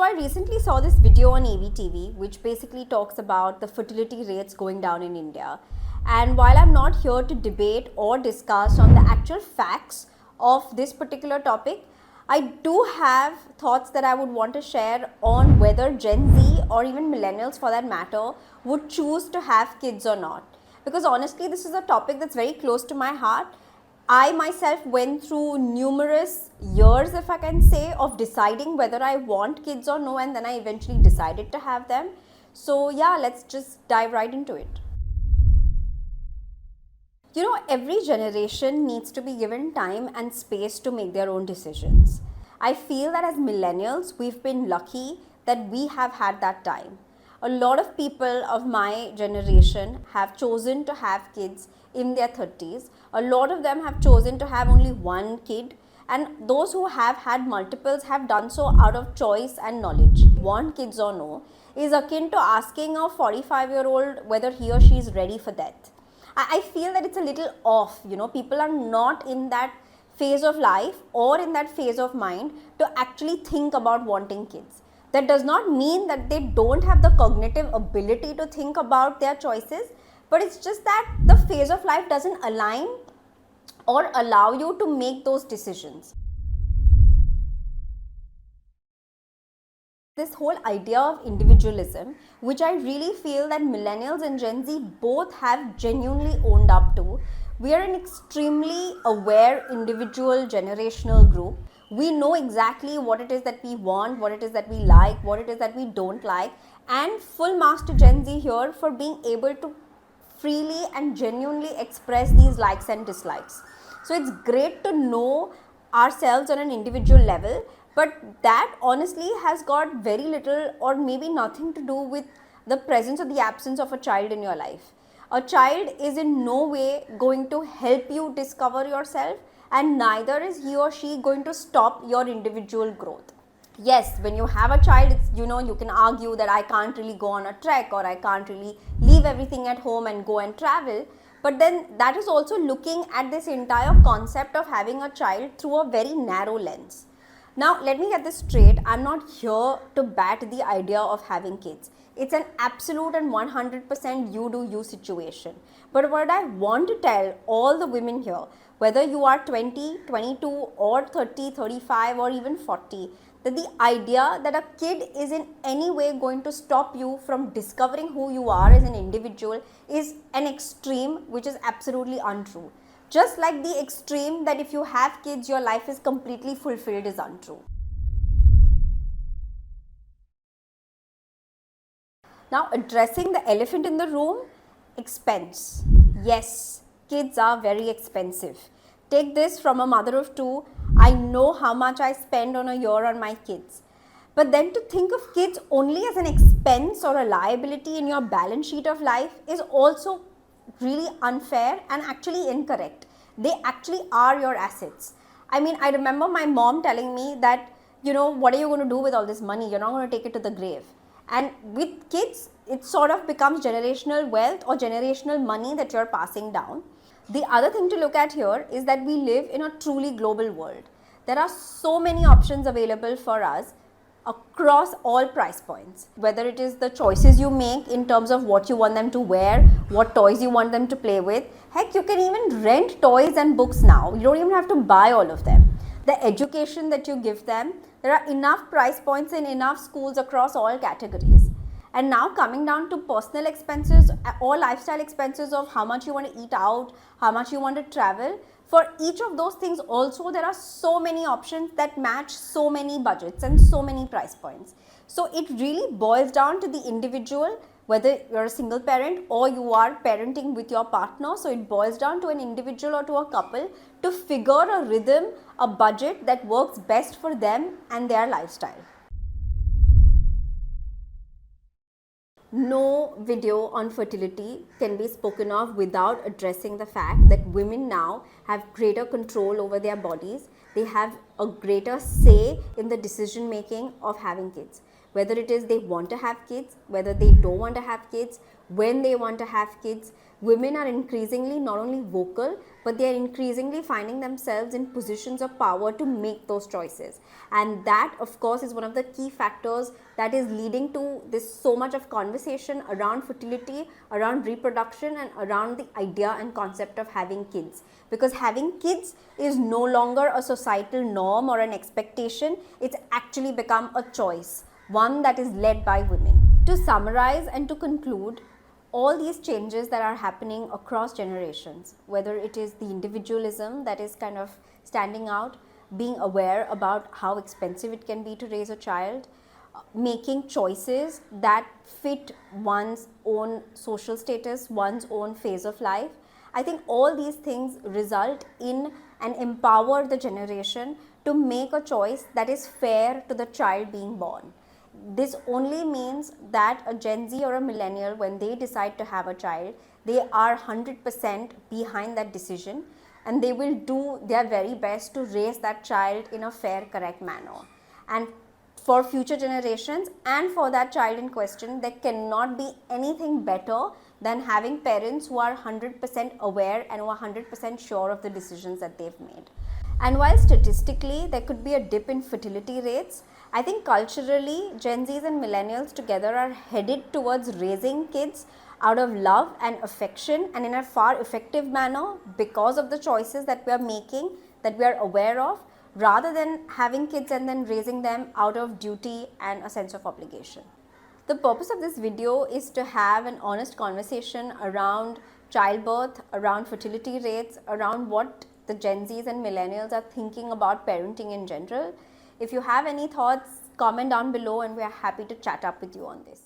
So I recently saw this video on AVTV which basically talks about the fertility rates going down in India. And while I'm not here to debate or discuss on the actual facts of this particular topic, I do have thoughts that I would want to share on whether Gen Z or even millennials for that matter would choose to have kids or not. Because honestly, this is a topic that's very close to my heart. I myself went through numerous years, if I can say, of deciding whether I want kids or no, and then I eventually decided to have them. So yeah, let's just dive right into it. You know, every generation needs to be given time and space to make their own decisions. I feel that as millennials, we've been lucky that we have had that time. A lot of people of my generation have chosen to have kids in their 30s. A lot of them have chosen to have only one kid, and those who have had multiples have done so out of choice and knowledge. Want kids or no is akin to asking a 45-year-old whether he or she is ready for death. I feel that it's a little off, people are not in that phase of life or in that phase of mind to actually think about wanting kids. That does not mean that they don't have the cognitive ability to think about their choices, but it's just that the phase of life doesn't align or allow you to make those decisions. This whole idea of individualism, which I really feel that millennials and Gen Z both have genuinely owned up to. We are an extremely aware individual generational group. We know exactly what it is that we want, what it is that we like, what it is that we don't like, and full marks to Gen Z here for being able to freely and genuinely express these likes and dislikes. So it's great to know ourselves on an individual level, but that honestly has got very little or maybe nothing to do with the presence or the absence of a child in your life. A child is in no way going to help you discover yourself, and neither is he or she going to stop your individual growth. Yes, when you have a child, it's, you can argue that I can't really go on a trek or I can't really leave everything at home and go and travel. But then that is also looking at this entire concept of having a child through a very narrow lens. Now, let me get this straight. I'm not here to bat the idea of having kids. It's an absolute and 100% you do you situation. But what I want to tell all the women here, whether you are 20, 22 or 30, 35 or even 40, that the idea that a kid is in any way going to stop you from discovering who you are as an individual is an extreme which is absolutely untrue. Just like the extreme that if you have kids, your life is completely fulfilled is untrue. Now, addressing the elephant in the room, expense. Yes, kids are very expensive. Take this from a mother of two. I know how much I spend on a year on my kids. But then to think of kids only as an expense or a liability in your balance sheet of life is also really unfair and actually incorrect. They actually are your assets. I mean, I remember my mom telling me that, what are you going to do with all this money? You're not going to take it to the grave. And with kids, it sort of becomes generational wealth or generational money that you're passing down. The other thing to look at here is that we live in a truly global world. There are so many options available for us across all price points, whether it is the choices you make in terms of what you want them to wear, what toys you want them to play with. Heck, you can even rent toys and books now. You don't even have to buy all of them. The education that you give them, there are enough price points in enough schools across all categories. And now coming down to personal expenses or lifestyle expenses of how much you want to eat out, how much you want to travel, for each of those things also there are so many options that match so many budgets and so many price points. So it really boils down to the individual, whether you're a single parent or you are parenting with your partner. So it boils down to an individual or to a couple to figure a rhythm, a budget that works best for them and their lifestyle. No video on fertility can be spoken of without addressing the fact that women now have greater control over their bodies. They have a greater say in the decision making of having kids. Whether it is they want to have kids, whether they don't want to have kids, when they want to have kids. Women are increasingly not only vocal, but they are increasingly finding themselves in positions of power to make those choices. And that, of course, is one of the key factors that is leading to this so much of conversation around fertility, around reproduction, and around the idea and concept of having kids. Because having kids is no longer a societal norm or an expectation, it's actually become a choice, one that is led by women. To summarize and to conclude, all these changes that are happening across generations, whether it is the individualism that is kind of standing out, being aware about how expensive it can be to raise a child, making choices that fit one's own social status, one's own phase of life. I think all these things result in and empower the generation to make a choice that is fair to the child being born. This only means that a Gen Z or a millennial, when they decide to have a child, they are 100% behind that decision, and they will do their very best to raise that child in a fair, correct manner. And for future generations and for that child in question, there cannot be anything better than having parents who are 100% aware and who are 100% sure of the decisions that they've made. And while statistically there could be a dip in fertility rates, I think culturally Gen Zs and millennials together are headed towards raising kids out of love and affection and in a far effective manner because of the choices that we are making, that we are aware of, rather than having kids and then raising them out of duty and a sense of obligation. The purpose of this video is to have an honest conversation around childbirth, around fertility rates, around what the Gen Zs and millennials are thinking about parenting in general. If you have any thoughts, comment down below and we are happy to chat up with you on this.